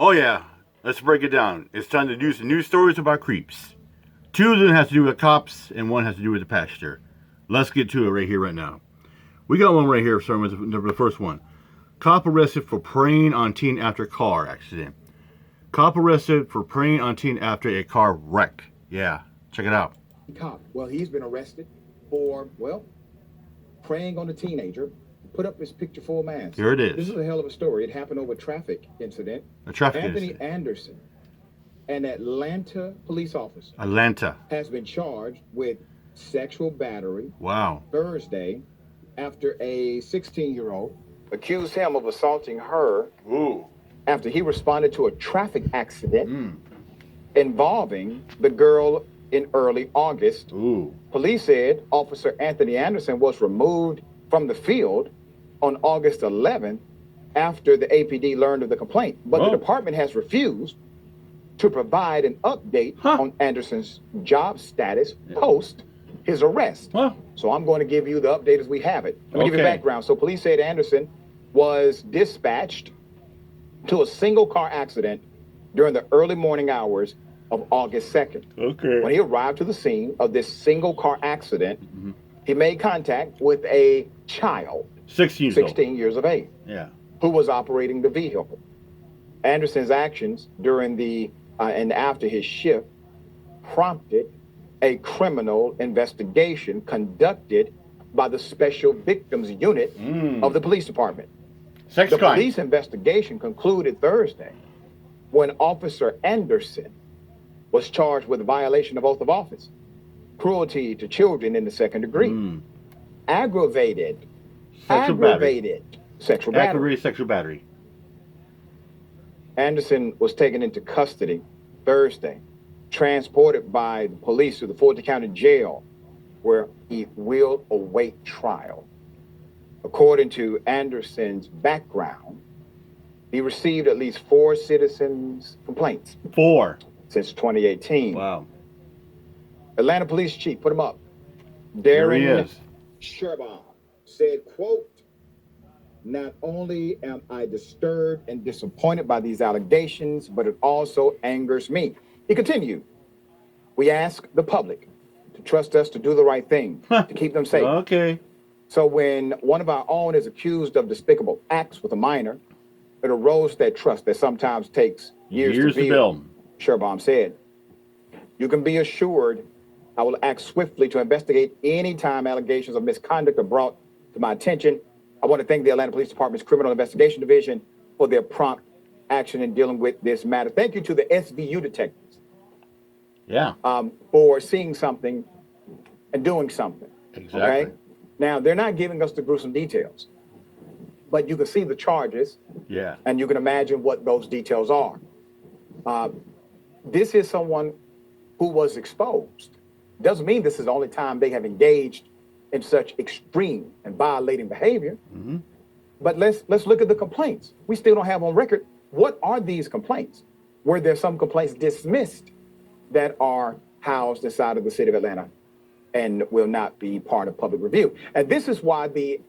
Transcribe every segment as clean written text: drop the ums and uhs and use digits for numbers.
Oh yeah, let's break it down. It's time to do some news stories about creeps. Two of them has to do with the cops, and one has to do with the pastor. Let's get to it right here, right now. We got one right here, starting with the first one. Cop arrested for preying on teen after car accident. Cop arrested for preying on teen after a car wreck. Yeah, check it out. Cop. Well, he's been arrested for, preying on a teenager. Put up his picture full mask. Here it is. This is a hell of a story. It happened over a traffic incident. A traffic Anthony incident. Anderson, an Atlanta police officer, Atlanta. has been charged with sexual battery. Wow. Thursday, after a 16-year-old accused him of assaulting her. Ooh. After he responded to a traffic accident involving the girl in early August. Ooh. Police said Officer Anthony Anderson was removed from the field on August 11th after the APD learned of the complaint. But the department has refused to provide an update on Anderson's job status post his arrest. So I'm going to give you the update as we have it. Let me give you background. So police said Anderson was dispatched to a single car accident during the early morning hours of August 2nd. Okay. When he arrived to the scene of this single car accident, he made contact with a child, 16 years of age, who was operating the vehicle. Anderson's actions during the and after his shift prompted a criminal investigation conducted by the Special Victims Unit of the police department. The police investigation concluded Thursday when Officer Anderson was charged with violation of oath of office, cruelty to children in the second degree, aggravated sexual battery. Anderson was taken into custody Thursday, transported by the police to the Fulton County Jail, where he will await trial. According to Anderson's background, he received at least 4 citizens' complaints. 4. Since 2018. Wow. Atlanta Police Chief, put him up. There he is. Sherbaum said, quote, "Not only am I disturbed and disappointed by these allegations, but it also angers me." He continued, "We ask the public to trust us to do the right thing, to keep them safe." Okay. So when one of our own is accused of despicable acts with a minor, it erodes that trust that sometimes takes years to build. Sherbaum said, "You can be assured I will act swiftly to investigate any time allegations of misconduct are brought to my attention. I want to thank the Atlanta Police Department's Criminal Investigation Division for their prompt action in dealing with this matter. Thank you to the SVU detectives. For seeing something and doing something." Exactly. Okay? Now, they're not giving us the gruesome details, but you can see the charges. Yeah. And you can imagine what those details are. This is someone who was exposed. Doesn't mean this is the only time they have engaged in such extreme and violating behavior. But let's look at the complaints. We still don't have on record, what are these complaints? Were there some complaints dismissed that are housed inside of the city of Atlanta and will not be part of public review? And this is why the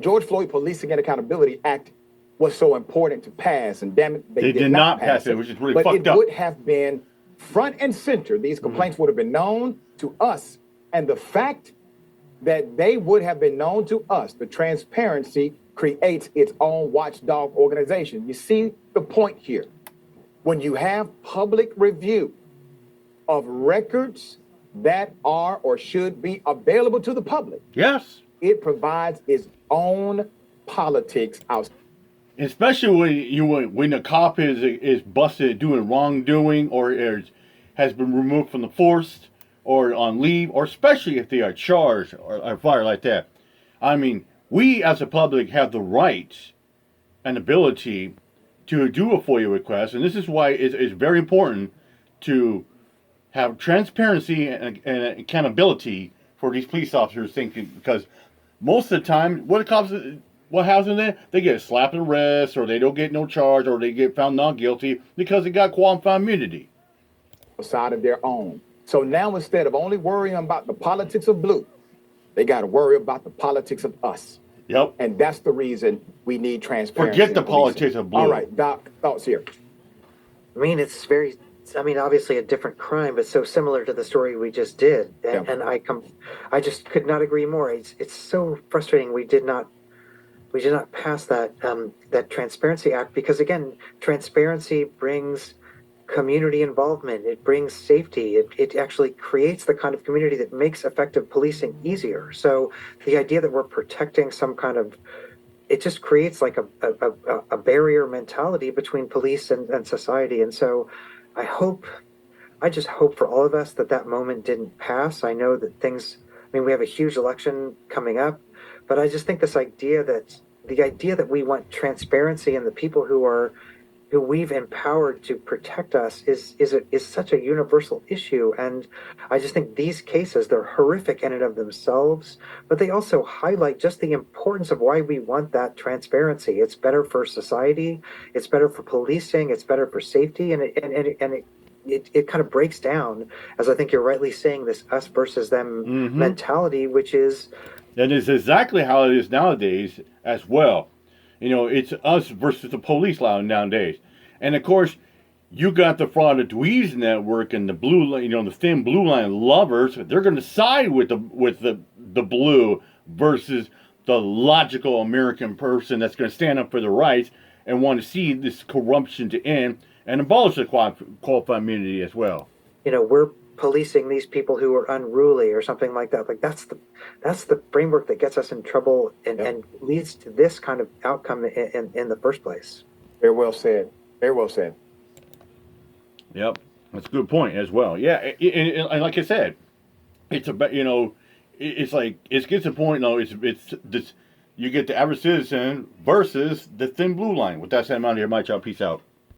George Floyd Policing and Accountability Act was so important to pass, and damn it, they did not pass it, which is really but fucked it up. would have been front and center. These complaints would have been known to us, and the fact that they would have been known to us, the transparency creates its own watchdog organization. You see the point here. When you have public review of records that are or should be available to the public, it provides its own politics out. Especially when the cop is busted doing wrongdoing or has been removed from the force or on leave, or especially if they are charged or fired like that. I mean, we as a public have the right and ability to do a FOIA request, and this is why it's very important to have transparency and accountability for these police officers thinking, because most of the time, what happens in there? They get a slap in the wrist, or they don't get no charge, or they get found not guilty because they got qualified immunity. Side of their own. So now instead of only worrying about the politics of blue, they got to worry about the politics of us. Yep. And that's the reason we need transparency. Forget the politics of blue. All right, Doc, thoughts here. I mean, I mean, obviously a different crime, but so similar to the story we just did. And I just could not agree more. It's so frustrating we did not pass that Transparency Act because, again, transparency brings community involvement. It brings safety. It actually creates the kind of community that makes effective policing easier. So the idea that we're protecting some kind of it just creates like a barrier mentality between police and society. And so I hope, I just hope for all of us that that moment didn't pass. I know that I mean, we have a huge election coming up, but I just think the idea that we want transparency and the people who we've empowered to protect us is such a universal issue. And I just think these cases, they're horrific in and of themselves, but they also highlight just the importance of why we want that transparency. It's better for society, it's better for policing, it's better for safety, it kind of breaks down, as I think you're rightly saying, this us versus them mentality, which is. And it's exactly how it is nowadays as well. It's us versus the police nowadays. And of course, you got the fraud of Dweez Network and the blue, the thin blue line lovers. They're going to side with the blue versus the logical American person that's going to stand up for the rights and want to see this corruption to end and abolish the qualified immunity as well. We're policing these people who are unruly or something like that. Like that's the framework that gets us in trouble and leads to this kind of outcome in the first place. Very well said. Very well said. Yep, that's a good point as well. Yeah, and like I said, it's about it's like it gets to the point. It's this. You get the average citizen versus the thin blue line. With that said, I'm out here. My job. Peace out.